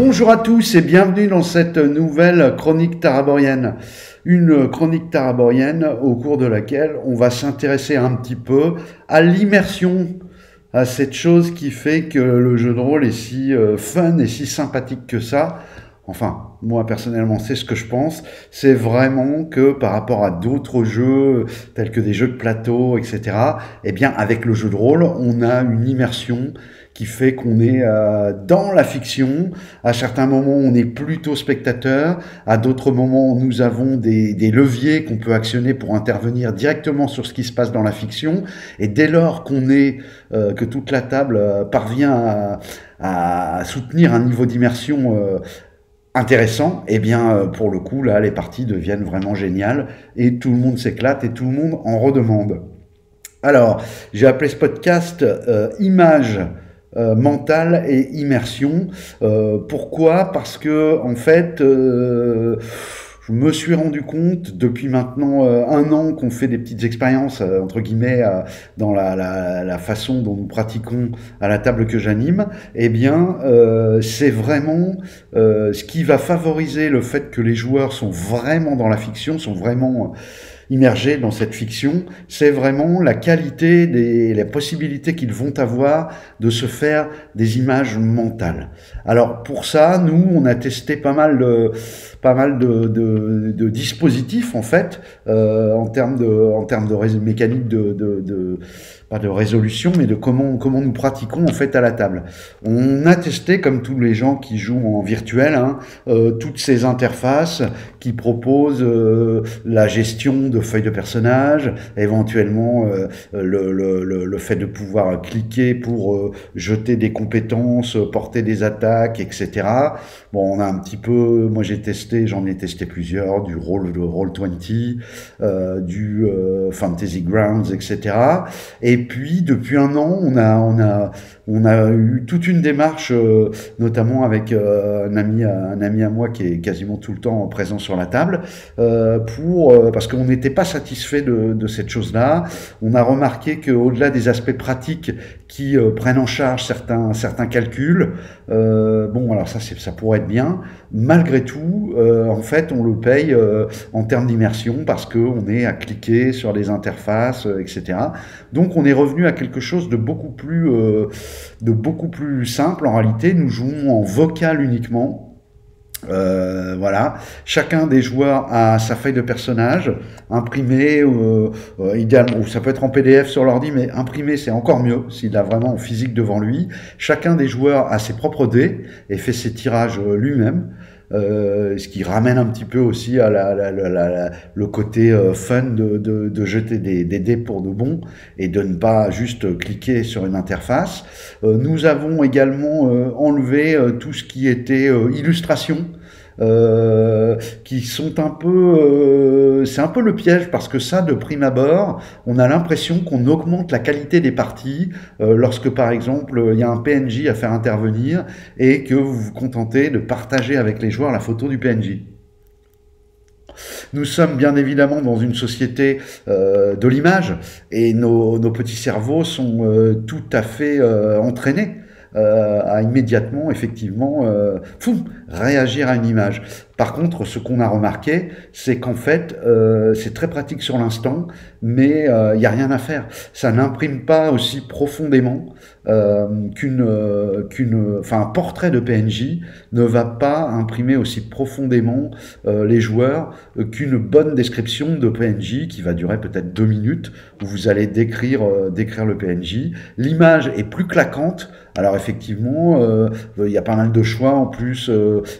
Bonjour à tous et bienvenue dans cette nouvelle chronique taraborienne. Une chronique taraborienne au cours de laquelle on va s'intéresser un petit peu à l'immersion, à cette chose qui fait que le jeu de rôle est si fun et si sympathique que ça. Enfin, moi personnellement, c'est ce que je pense. C'est vraiment que par rapport à d'autres jeux, tels que des jeux de plateau, etc., eh bien, avec le jeu de rôle, on a une immersion qui fait qu'on est dans la fiction. À certains moments, on est plutôt spectateur. À d'autres moments, nous avons des leviers qu'on peut actionner pour intervenir directement sur ce qui se passe dans la fiction. Et dès lors que toute la table parvient à soutenir un niveau d'immersion intéressant, eh bien, pour le coup, là, les parties deviennent vraiment géniales et tout le monde s'éclate et tout le monde en redemande. Alors, j'ai appelé ce podcast Images mentale et immersion. Pourquoi? Parce que en fait, je me suis rendu compte depuis maintenant un an qu'on fait des petites expériences entre guillemets dans la façon dont nous pratiquons à la table que j'anime. Eh bien, c'est vraiment ce qui va favoriser le fait que les joueurs sont vraiment dans la fiction, sont vraiment immergés dans cette fiction, c'est vraiment la qualité les possibilités qu'ils vont avoir de se faire des images mentales. Alors pour ça, nous, on a testé pas mal de dispositifs en fait, en termes de mécanique pas de résolution, mais de comment nous pratiquons en fait à la table. On a testé, comme tous les gens qui jouent en virtuel, toutes ces interfaces qui proposent la gestion de feuilles de personnages, éventuellement le fait de pouvoir cliquer pour jeter des compétences, porter des attaques, etc. Bon, on a un petit peu, moi j'en ai testé plusieurs, du Roll20, du Fantasy Grounds, etc. Et puis depuis un an, on a eu toute une démarche, notamment avec un ami à moi qui est quasiment tout le temps présent sur la table, parce qu'on n'était pas satisfait de cette chose-là. On a remarqué qu'au-delà des aspects pratiques qui prennent en charge certains calculs, bon, alors ça pourrait être bien. Malgré tout, en fait, on le paye en termes d'immersion parce qu'on est à cliquer sur les interfaces, etc. Donc, on est revenu à quelque chose de beaucoup plus simple. En réalité, nous jouons en vocal uniquement. Voilà, chacun des joueurs a sa feuille de personnage imprimée, idéalement, ou ça peut être en PDF sur l'ordi, mais imprimé c'est encore mieux s'il l'a vraiment en physique devant lui. Chacun des joueurs a ses propres dés et fait ses tirages lui-même. Ce qui ramène un petit peu aussi à le côté fun de jeter des dés pour de bon et de ne pas juste cliquer sur une interface. Nous avons également enlevé tout ce qui était illustration. Qui sont c'est un peu le piège parce que ça, de prime abord, on a l'impression qu'on augmente la qualité des parties lorsque par exemple il y a un PNJ à faire intervenir et que vous vous contentez de partager avec les joueurs la photo du PNJ. Nous sommes bien évidemment dans une société de l'image et nos petits cerveaux sont tout à fait entraînés à immédiatement, effectivement, réagir à une image. Par contre, ce qu'on a remarqué, c'est qu'en fait, c'est très pratique sur l'instant, mais il n'y a rien à faire. Ça n'imprime pas aussi profondément un portrait de PNJ ne va pas imprimer aussi profondément les joueurs qu'une bonne description de PNJ qui va durer peut-être 2 minutes, où vous allez décrire le PNJ. L'image est plus claquante. Alors effectivement, il y a pas mal de choix en plus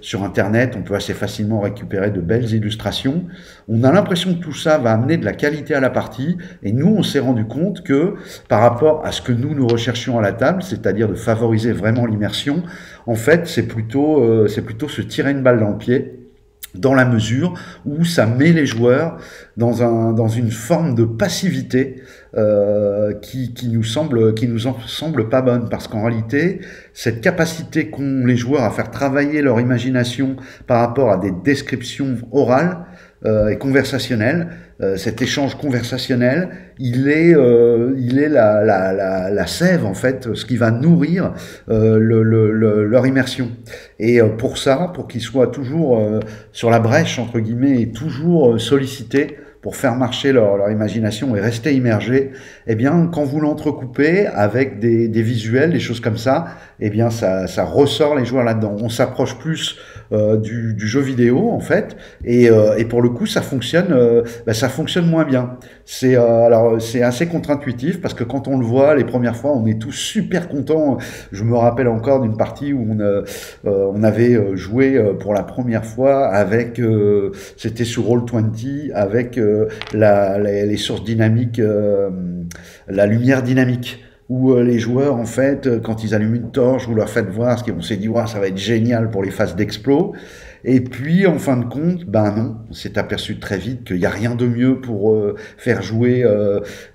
sur Internet, on peut assez facilement récupérer de belles illustrations. On a l'impression que tout ça va amener de la qualité à la partie, et nous, on s'est rendu compte que par rapport à ce que nous recherchions à la table, c'est-à-dire de favoriser vraiment l'immersion, en fait, c'est plutôt se tirer une balle dans le pied, dans la mesure où ça met les joueurs dans une forme de passivité qui nous semble pas bonne, parce qu'en réalité, cette capacité qu'ont les joueurs à faire travailler leur imagination par rapport à des descriptions orales, et conversationnel. Cet échange conversationnel, il est la sève en fait, ce qui va nourrir leur immersion. Et pour ça, pour qu'ils soient toujours sur la brèche entre guillemets et toujours sollicités pour faire marcher leur imagination et rester immergés, eh bien, quand vous l'entrecoupez avec des visuels, des choses comme ça, eh bien, ça ressort les joueurs là-dedans. On s'approche plus du jeu vidéo, en fait, et pour le coup, ça fonctionne moins bien. Alors, c'est assez contre-intuitif parce que quand on le voit les premières fois, on est tous super contents. Je me rappelle encore d'une partie où on avait joué pour la première fois avec, c'était sur Roll20 avec les sources dynamiques, la lumière dynamique, où les joueurs, en fait, quand ils allument une torche, vous leur faites voir, on s'est dit, ouais, ça va être génial pour les phases d'explo. Et puis, en fin de compte, ben non, on s'est aperçu très vite qu'il n'y a rien de mieux pour faire jouer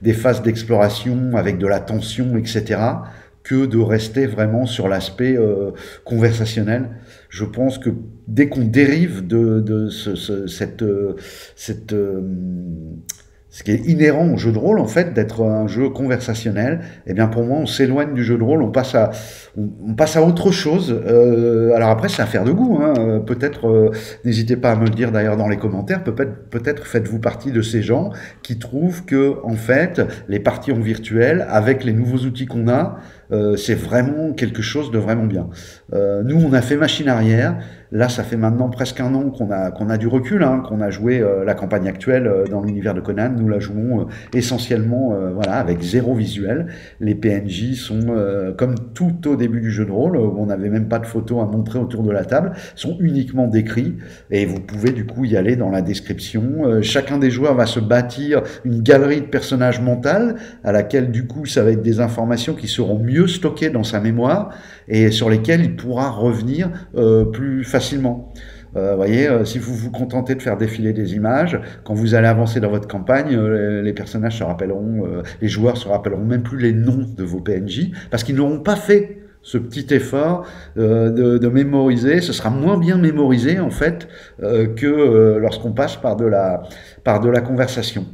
des phases d'exploration avec de la tension, etc., que de rester vraiment sur l'aspect conversationnel. Je pense que dès qu'on dérive de ce qui est inhérent au jeu de rôle, en fait, d'être un jeu conversationnel, eh bien, pour moi, on s'éloigne du jeu de rôle, on passe à autre chose. Alors après, c'est affaire de goût, hein. Peut-être, n'hésitez pas à me le dire d'ailleurs dans les commentaires, peut-être faites-vous partie de ces gens qui trouvent que, en fait, les parties en virtuel, avec les nouveaux outils qu'on a, c'est vraiment quelque chose de vraiment bien. Nous, on a fait machine arrière. Là, ça fait maintenant presque un an qu'on a du recul, hein, qu'on a joué la campagne actuelle dans l'univers de Conan. Nous la jouons essentiellement voilà, avec zéro visuel. Les PNJ sont, comme tout au début du jeu de rôle, où on n'avait même pas de photos à montrer autour de la table, sont uniquement décrits. Et vous pouvez du coup y aller dans la description. Chacun des joueurs va se bâtir une galerie de personnages mentaux à laquelle du coup ça va être des informations qui seront mieux stockées dans sa mémoire et sur lesquelles il pourra revenir plus facilement. Voyez, si vous vous contentez de faire défiler des images, quand vous allez avancer dans votre campagne, les personnages se rappelleront, les joueurs se rappelleront même plus les noms de vos PNJ, parce qu'ils n'auront pas fait ce petit effort de mémoriser. Ce sera moins bien mémorisé en fait que lorsqu'on passe par de la conversation.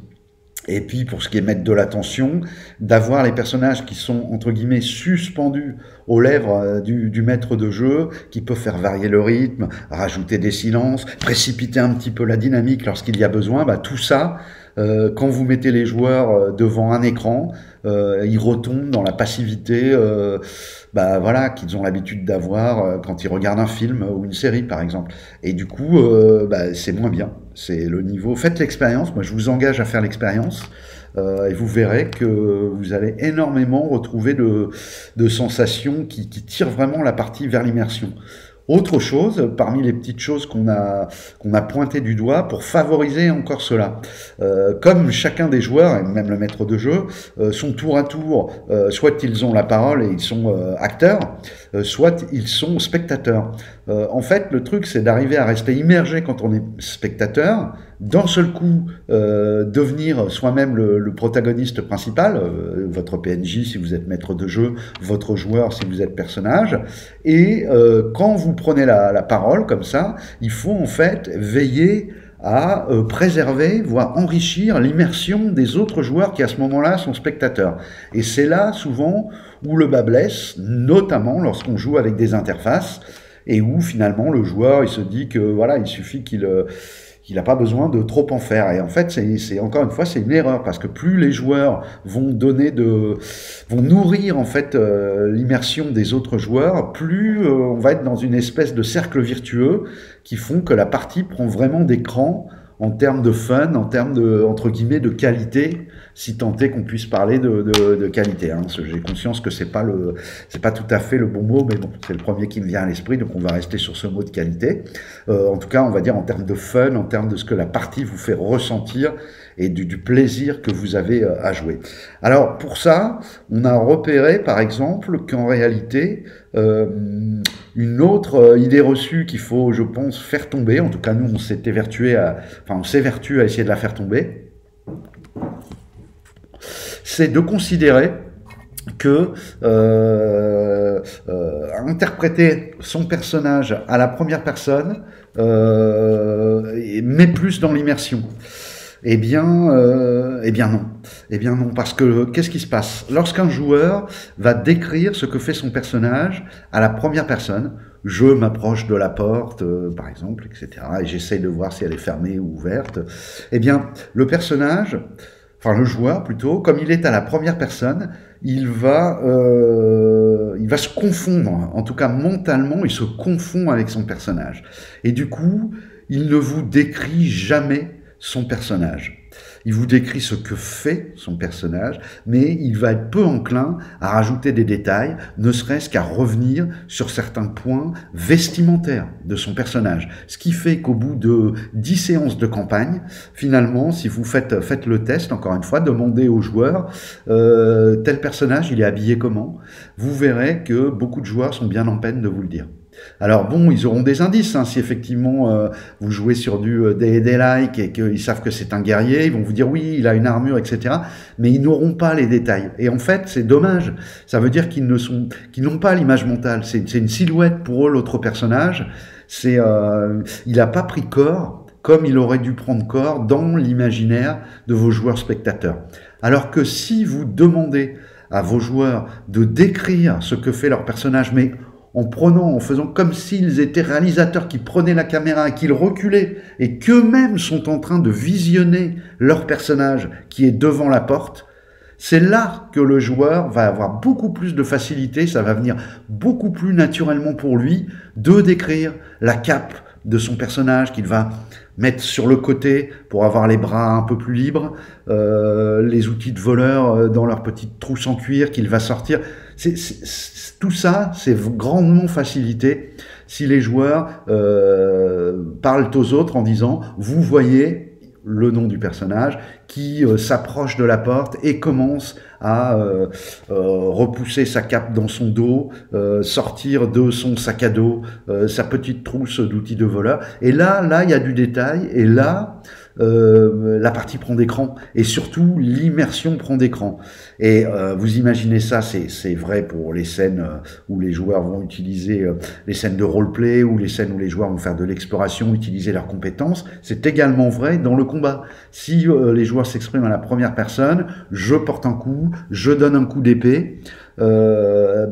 Et puis, pour ce qui est mettre de l'attention, d'avoir les personnages qui sont, entre guillemets, suspendus aux lèvres du maître de jeu, qui peut faire varier le rythme, rajouter des silences, précipiter un petit peu la dynamique lorsqu'il y a besoin, bah, tout ça, quand vous mettez les joueurs devant un écran, ils retombent dans la passivité bah, voilà, qu'ils ont l'habitude d'avoir quand ils regardent un film ou une série, par exemple. Et du coup, bah, c'est moins bien. C'est le niveau. Faites l'expérience. Moi, je vous engage à faire l'expérience. Et vous verrez que vous allez énormément retrouver de sensations qui tirent vraiment la partie vers l'immersion. Autre chose, parmi les petites choses qu'on a pointées du doigt pour favoriser encore cela, comme chacun des joueurs, et même le maître de jeu, sont tour à tour, soit ils ont la parole et ils sont acteurs, soit ils sont spectateurs. En fait, le truc, c'est d'arriver à rester immergé quand on est spectateur, d'un seul coup devenir soi-même le protagoniste principal, votre PNJ si vous êtes maître de jeu, votre joueur si vous êtes personnage, et quand vous prenez la parole comme ça, il faut en fait veiller à préserver, voire enrichir l'immersion des autres joueurs qui à ce moment-là sont spectateurs. Et c'est là souvent où le bât blesse, notamment lorsqu'on joue avec des interfaces, et où finalement le joueur il se dit que voilà, il suffit qu'il n'a pas besoin de trop en faire. Et en fait, c'est encore une fois, c'est une erreur, parce que plus les joueurs vont nourrir en fait l'immersion des autres joueurs, plus on va être dans une espèce de cercle vertueux qui font que la partie prend vraiment des crans en termes de fun, en termes de, entre guillemets, de qualité, si tant est qu'on puisse parler de qualité. Hein. J'ai conscience que c'est pas tout à fait le bon mot, mais bon, c'est le premier qui me vient à l'esprit, donc on va rester sur ce mot de qualité. En tout cas, on va dire en termes de fun, en termes de ce que la partie vous fait ressentir et du plaisir que vous avez à jouer. Alors, pour ça, on a repéré, par exemple, qu'en réalité, une autre idée reçue qu'il faut, je pense, faire tomber, en tout cas nous on s'évertue à essayer de la faire tomber, c'est de considérer que interpréter son personnage à la première personne met plus dans l'immersion. Eh bien non. Eh bien non, parce que qu'est-ce qui se passe? Lorsqu'un joueur va décrire ce que fait son personnage à la première personne, je m'approche de la porte, par exemple, etc., et j'essaye de voir si elle est fermée ou ouverte, eh bien, le personnage, enfin le joueur plutôt, comme il est à la première personne, il va se confondre, en tout cas mentalement, il se confond avec son personnage. Et du coup, il ne vous décrit jamais son personnage. Il vous décrit ce que fait son personnage, mais il va être peu enclin à rajouter des détails, ne serait-ce qu'à revenir sur certains points vestimentaires de son personnage. Ce qui fait qu'au bout de 10 séances de campagne, finalement, si vous faites le test, encore une fois, demandez aux joueurs tel personnage, il est habillé comment, vous verrez que beaucoup de joueurs sont bien en peine de vous le dire. Alors bon, ils auront des indices, hein, si effectivement vous jouez sur du Day-like et qu'ils savent que c'est un guerrier, ils vont vous dire oui, il a une armure, etc. Mais ils n'auront pas les détails. Et en fait, c'est dommage. Ça veut dire qu'ils n'ont pas l'image mentale. C'est une silhouette pour eux, l'autre personnage. Il n'a pas pris corps comme il aurait dû prendre corps dans l'imaginaire de vos joueurs spectateurs. Alors que si vous demandez à vos joueurs de décrire ce que fait leur personnage, mais en faisant comme s'ils étaient réalisateurs qui prenaient la caméra et qu'ils reculaient et qu'eux-mêmes sont en train de visionner leur personnage qui est devant la porte, c'est là que le joueur va avoir beaucoup plus de facilité, ça va venir beaucoup plus naturellement pour lui de décrire la cape de son personnage qu'il va mettre sur le côté pour avoir les bras un peu plus libres, les outils de voleur dans leur petite trousse en cuir qu'il va sortir. Tout ça, c'est grandement facilité si les joueurs parlent aux autres en disant « vous voyez le nom du personnage qui s'approche de la porte et commence à repousser sa cape dans son dos, sortir de son sac à dos sa petite trousse d'outils de voleur. Et là, il y a du détail. Et là, la partie prend d'écran. Et surtout, l'immersion prend d'écran. Et vous imaginez ça, c'est vrai pour les scènes où les joueurs vont utiliser les scènes de roleplay, ou les scènes où les joueurs vont faire de l'exploration, utiliser leurs compétences. C'est également vrai dans le combat. Si les joueurs s'expriment à la première personne, je porte un coup, je donne un coup d'épée, ça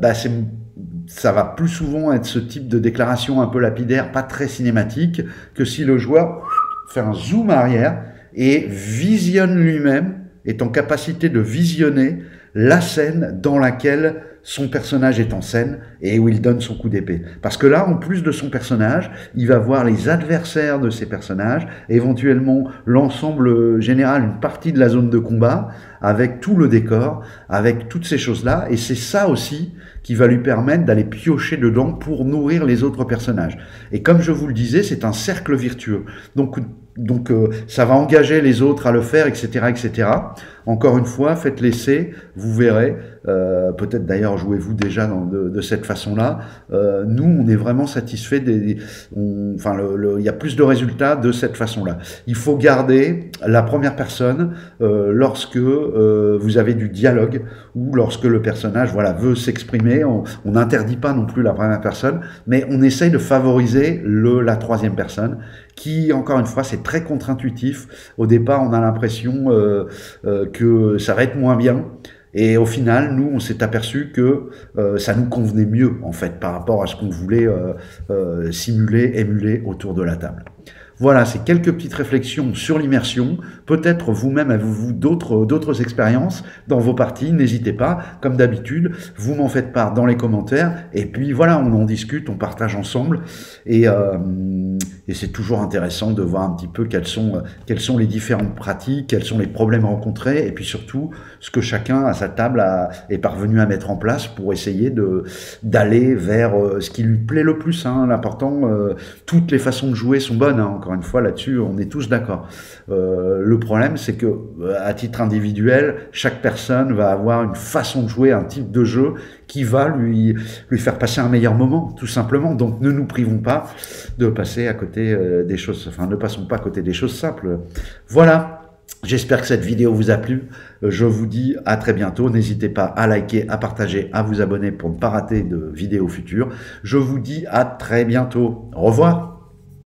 va plus souvent être ce type de déclaration un peu lapidaire, pas très cinématique, que si le joueur fait un zoom arrière et visionne lui-même, est en capacité de visionner la scène dans laquelle son personnage est en scène et où il donne son coup d'épée. Parce que là, en plus de son personnage, il va voir les adversaires de ses personnages, éventuellement l'ensemble général, une partie de la zone de combat, avec tout le décor, avec toutes ces choses-là. Et c'est ça aussi qui va lui permettre d'aller piocher dedans pour nourrir les autres personnages. Et comme je vous le disais, c'est un cercle virtueux. Donc ça va engager les autres à le faire, etc., etc. Encore une fois, faites l'essai, vous verrez. Peut-être d'ailleurs jouez-vous déjà de cette façon-là. Nous, on est vraiment satisfait il y a plus de résultats de cette façon-là. Il faut garder la première personne lorsque vous avez du dialogue ou lorsque le personnage veut s'exprimer. On n'interdit pas non plus la première personne, mais on essaye de favoriser la troisième personne qui, encore une fois, c'est très contre-intuitif. Au départ, on a l'impression que ça va être moins bien. Et au final, nous, on s'est aperçu que ça nous convenait mieux, en fait, par rapport à ce qu'on voulait simuler, émuler autour de la table. Voilà, c'est quelques petites réflexions sur l'immersion. Peut-être vous-même avez-vous d'autres expériences dans vos parties. N'hésitez pas, comme d'habitude, vous m'en faites part dans les commentaires. Et puis voilà, on en discute, on partage ensemble. Et c'est toujours intéressant de voir un petit peu quelles sont les différentes pratiques, quels sont les problèmes rencontrés, et puis surtout ce que chacun à sa table est parvenu à mettre en place pour essayer d'aller vers ce qui lui plaît le plus. Hein. L'important, toutes les façons de jouer sont bonnes. Hein. Encore une fois, là-dessus, on est tous d'accord. Le problème, c'est que à titre individuel, chaque personne va avoir une façon de jouer, un type de jeu qui va lui faire passer un meilleur moment, tout simplement. Donc, ne nous privons pas de passer à côté des choses, ne passons pas à côté des choses simples. Voilà. J'espère que cette vidéo vous a plu. Je vous dis à très bientôt. N'hésitez pas à liker, à partager, à vous abonner pour ne pas rater de vidéos futures. Je vous dis à très bientôt. Au revoir.